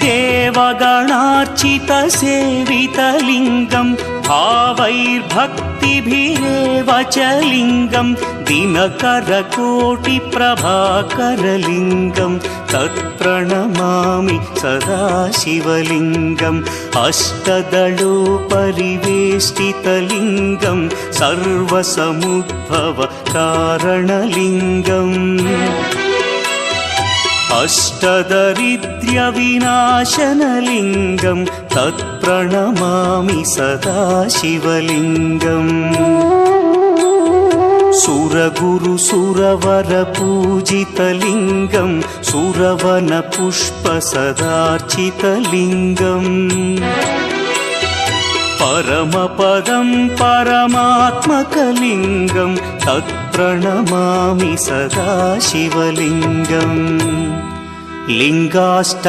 देवगणार्चितसेवितलिङ्गं भावैर्भक्तिभिरेव च लिङ्गं दिनकरकोटिप्रभाकरलिङ्गं तत्प्रणमामि सदा शिवलिङ्गम् अष्टदलोपरिवेष्टितलिङ्गं सर्वसमुद्भवकारणलिङ्गम् अष्टदरिद्र्यविनाशनलिङ्गं तत्प्रणमामि सदा शिवलिङ्गम् सुरगुरुसुरवरपूजितलिङ्गं सुरवनपुष्पसदार्चितलिङ्गम् परमपदं परमात्मकलिङ्गं तत्प्रणमामि सदा शिवलिङ्गम् लिङ्गाष्ट